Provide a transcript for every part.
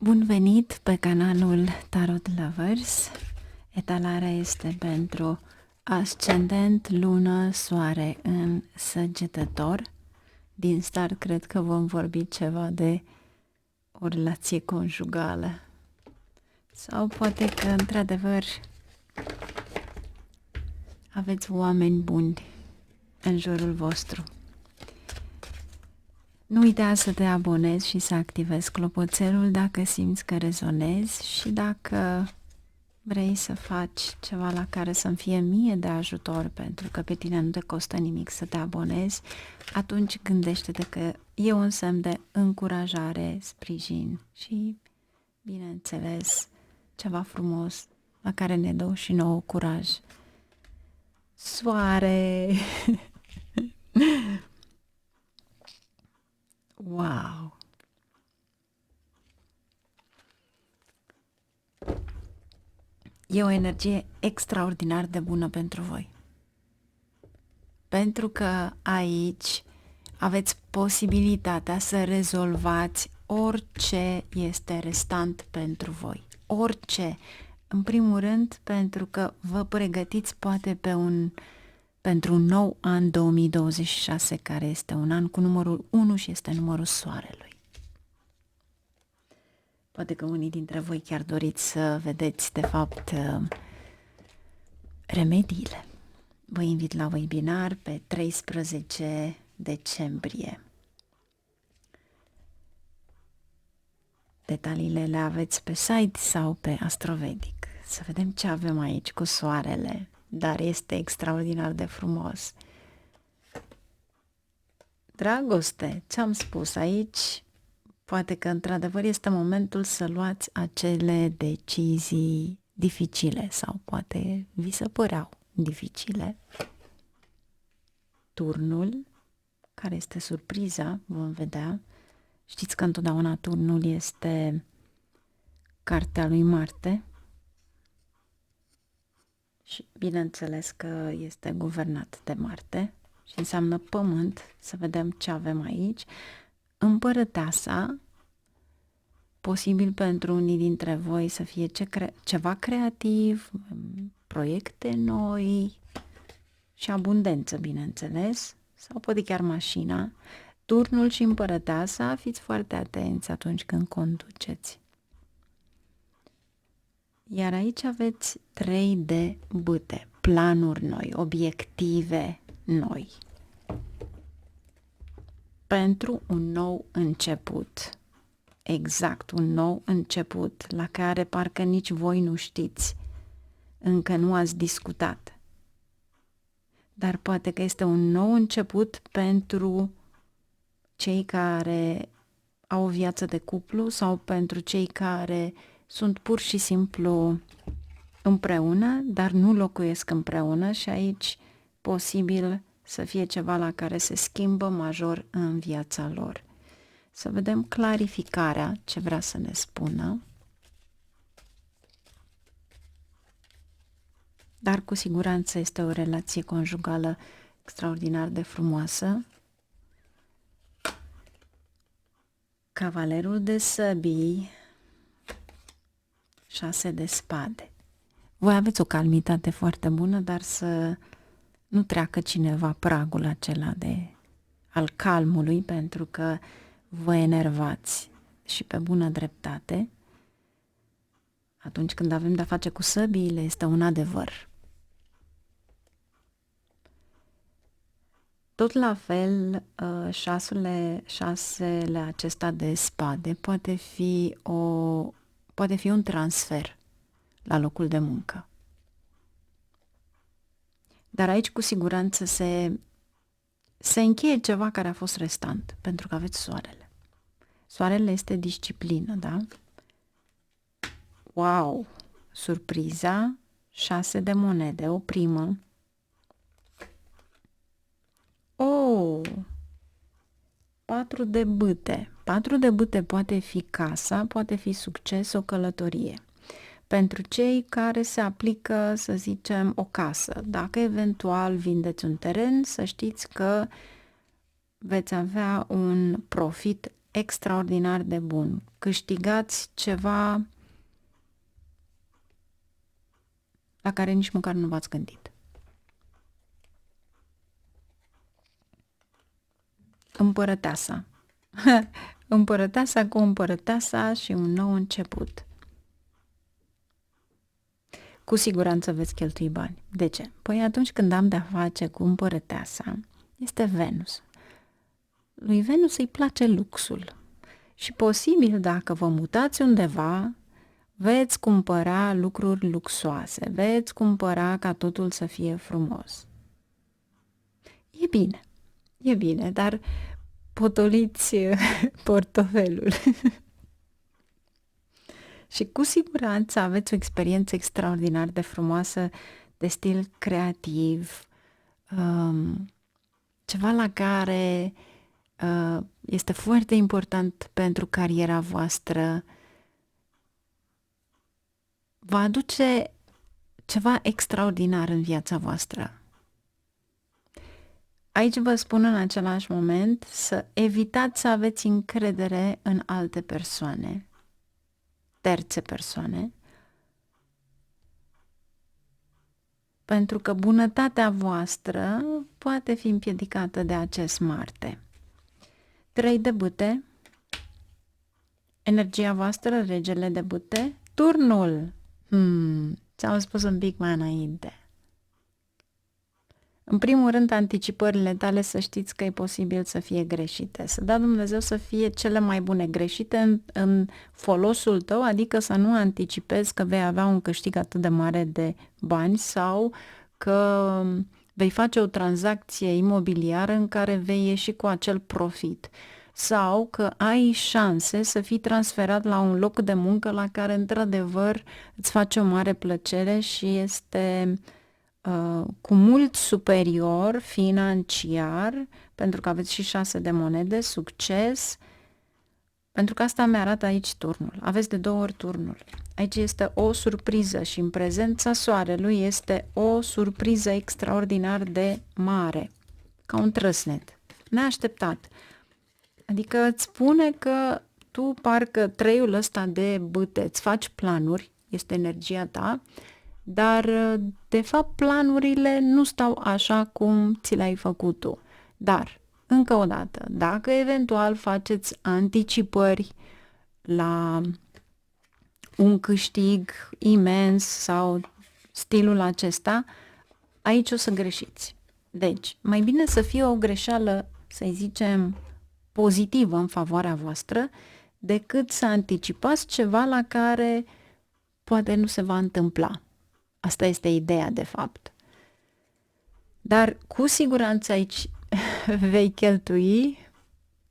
Bun venit pe canalul Tarot Lovers. Etalarea este pentru ascendent, lună, soare în Săgetător. Din start cred că vom vorbi ceva de o relație conjugală. Sau poate că într-adevăr aveți oameni buni în jurul vostru. Nu uita să te abonezi și să activezi clopoțelul dacă simți că rezonezi și dacă vrei să faci ceva la care să-mi fie mie de ajutor, pentru că pe tine nu te costă nimic să te abonezi, atunci gândește-te că e un semn de încurajare, sprijin și, bineînțeles, ceva frumos la care ne dă și nouă curaj. Soare! Wow! E o energie extraordinar de bună pentru voi. Pentru că aici aveți posibilitatea să rezolvați orice este restant pentru voi. Orice. În primul rând, pentru că vă pregătiți poate pentru un nou an 2026, care este un an cu numărul 1 și este numărul Soarelui. Poate că unii dintre voi chiar doriți să vedeți, de fapt, remediile. Vă invit la webinar pe 13 decembrie. Detaliile le aveți pe site sau pe Astrovedic. Să vedem ce avem aici cu soarele, dar este extraordinar de frumos. Dragoste, ce-am spus aici? Poate că într-adevăr este momentul să luați acele decizii dificile sau poate vi se păreau dificile. Turnul, care este surpriza, vom vedea. Știți că întotdeauna turnul este cartea lui Marte și bineînțeles că este guvernat de Marte și înseamnă pământ. Să vedem ce avem aici. Împărăteasa, posibil pentru unii dintre voi să fie ceva creativ, proiecte noi și abundență, bineînțeles, sau poate chiar mașina. Turnul și împărăteasa, fiți foarte atenți atunci când conduceți. Iar aici aveți 3 de bâte, planuri noi, obiective noi. Pentru un nou început. Exact, un nou început la care parcă nici voi nu știți, încă nu ați discutat. Dar poate că este un nou început pentru cei care au o viață de cuplu sau pentru cei care sunt pur și simplu împreună, dar nu locuiesc împreună și aici posibil să fie ceva la care se schimbă major în viața lor. Să vedem clarificarea ce vrea să ne spună. Dar cu siguranță este o relație conjugală extraordinar de frumoasă. Cavalerul de săbii, 6 de spade. Voi aveți o calmitate foarte bună, dar să nu treacă cineva pragul acela al calmului, pentru că vă enervați și pe bună dreptate. Atunci când avem de-a face cu săbiile, este un adevăr. Tot la fel, șasele acesta de spade poate fi un transfer la locul de muncă. Dar aici cu siguranță se încheie ceva care a fost restant, pentru că aveți soarele. Soarele este disciplină, da? Wow! Surpriza, 6 de monede, o primă. Oh! 4 de bâte. 4 de bâte poate fi casa, poate fi succes, o călătorie. Pentru cei care se aplică, să zicem, o casă. Dacă eventual vindeți un teren, să știți că veți avea un profit extraordinar de bun. Câștigați ceva la care nici măcar nu v-ați gândit. Împărăteasa. Împărăteasa cu împărăteasa și un nou început. Cu siguranță veți cheltui bani. De ce? Păi atunci când am de-a face cu împărăteasa, este Venus. Lui Venus îi place luxul. Și posibil, dacă vă mutați undeva, veți cumpăra lucruri luxoase, veți cumpăra ca totul să fie frumos. E bine, dar potoliți portofelul. Și cu siguranță aveți o experiență extraordinar de frumoasă, de stil creativ, ceva la care este foarte important pentru cariera voastră, va aduce ceva extraordinar în viața voastră. Aici vă spun în același moment să evitați să aveți încredere în alte persoane, terțe persoane, pentru că bunătatea voastră poate fi împiedicată de acest Marte. 3 de bâte, energia voastră, regele de bâte, turnul. Ți-am spus un pic mai înainte. În primul rând, anticipările tale să știți că e posibil să fie greșite. Să dea Dumnezeu să fie cele mai bune greșite în folosul tău, adică să nu anticipezi că vei avea un câștig atât de mare de bani sau că vei face o tranzacție imobiliară în care vei ieși cu acel profit. Sau că ai șanse să fii transferat la un loc de muncă la care într-adevăr îți face o mare plăcere și este cu mult superior financiar, pentru că aveți și 6 de monede, succes, pentru că asta mi-arată aici turnul. Aveți de 2 ori turnul. Aici este o surpriză și în prezența soarelui este o surpriză extraordinar de mare, ca un trăsnet, neașteptat. Adică îți spune că tu parcă treiul ăsta de bâte îți faci planuri, este energia ta, dar de fapt planurile nu stau așa cum ți le-ai făcut tu. Dar, încă o dată, dacă eventual faceți anticipări la un câștig imens sau stilul acesta, aici o să greșiți. Deci, mai bine să fie o greșeală, să zicem, pozitivă în favoarea voastră, decât să anticipați ceva la care poate nu se va întâmpla. Asta este ideea, de fapt. Dar cu siguranță aici vei cheltui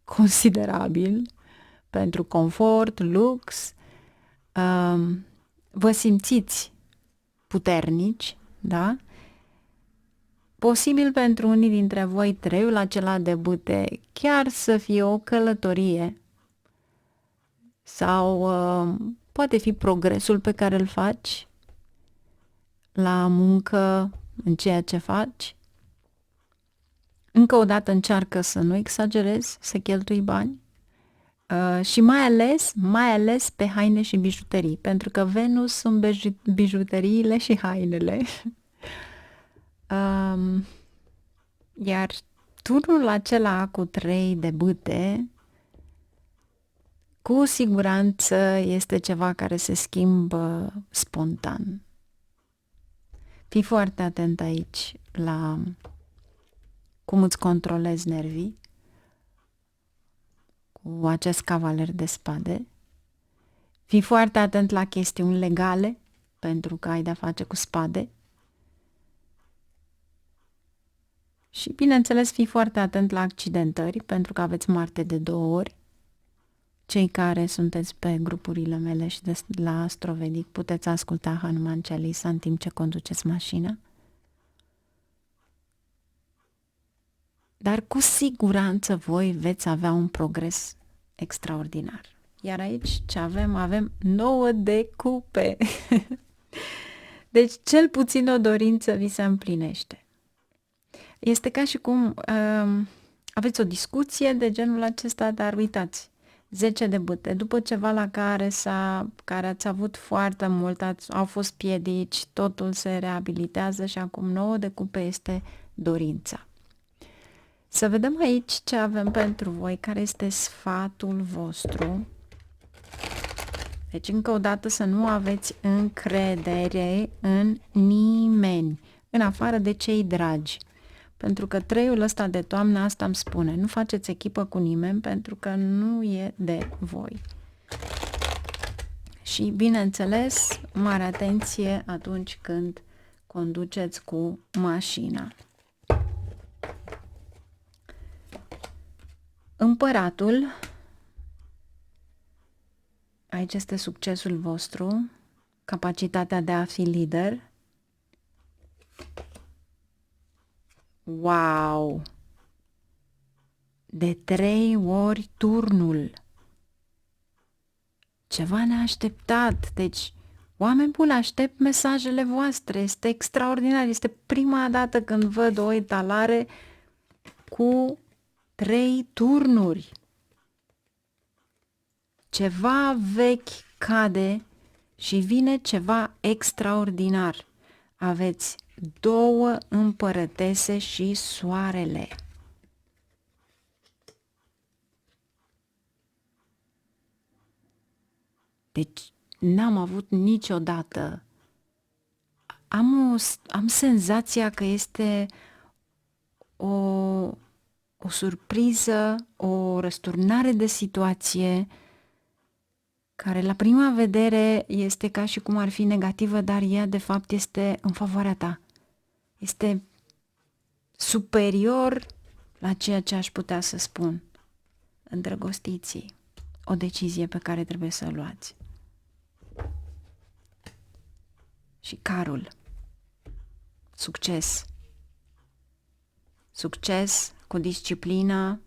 considerabil pentru confort, lux, vă simțiți puternici, da? Posibil pentru unii dintre voi treiul acela de bâte chiar să fie o călătorie sau poate fi progresul pe care îl faci la muncă, în ceea ce faci. Încă o dată încearcă să nu exagerezi, să cheltui bani și mai ales pe haine și bijuterii, pentru că Venus sunt bijuteriile și hainele. Iar turnul acela cu 3 de bâte cu siguranță este ceva care se schimbă spontan. Fii foarte atent aici la cum îți controlezi nervii cu acest cavaler de spade. Fii foarte atent la chestiuni legale, pentru că ai de-a face cu spade. Și, bineînțeles, fii foarte atent la accidentări, pentru că aveți Marte de 2 ori. Cei care sunteți pe grupurile mele și la Astrovedic puteți asculta Hanuman Chalisa în timp ce conduceți mașina. Dar cu siguranță voi veți avea un progres extraordinar. Iar aici ce avem? Avem 9 de cupe. Deci cel puțin o dorință vi se împlinește. Este ca și cum aveți o discuție de genul acesta, dar uitați, 10 de bâte, după ceva la care ați avut foarte mult, au fost piedici, totul se reabilitează și acum 9 de cupe este dorința. Să vedem aici ce avem pentru voi, care este sfatul vostru. Deci, încă o dată, să nu aveți încredere în nimeni, în afară de cei dragi. Pentru că treiul ăsta de toamnă, asta îmi spune, nu faceți echipă cu nimeni pentru că nu e de voi. Și, bineînțeles, mare atenție atunci când conduceți cu mașina. Împăratul, aici este succesul vostru, capacitatea de a fi lider. Wow! De 3 ori turnul. Ceva neașteptat. Deci, oameni buni, aștept mesajele voastre. Este extraordinar. Este prima dată când văd o etalare cu 3 turnuri. Ceva vechi cade și vine ceva extraordinar. Aveți 2 împărătese și soarele. Deci n-am avut niciodată. Am senzația că este o surpriză, o răsturnare de situație care la prima vedere este ca și cum ar fi negativă, dar ea de fapt este în favoarea ta. Este superior la ceea ce aș putea să spun. Îndrăgostiții, o decizie pe care trebuie să o luați. Și carul. Succes. Succes cu disciplină.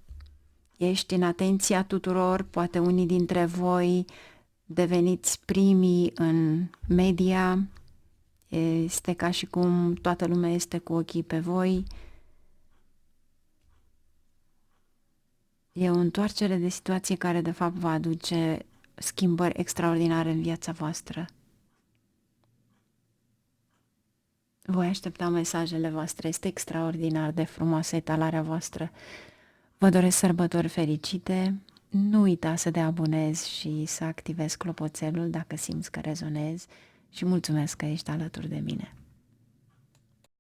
Ești în atenția tuturor, poate unii dintre voi deveniți primii în media. Este ca și cum toată lumea este cu ochii pe voi. E o întoarcere de situație care de fapt va aduce schimbări extraordinare în viața voastră. Voi aștepta mesajele voastre, este extraordinar de frumoasă etalarea voastră. Vă doresc sărbători fericite, nu uita să te abonezi și să activezi clopoțelul dacă simți că rezonezi și mulțumesc că ești alături de mine.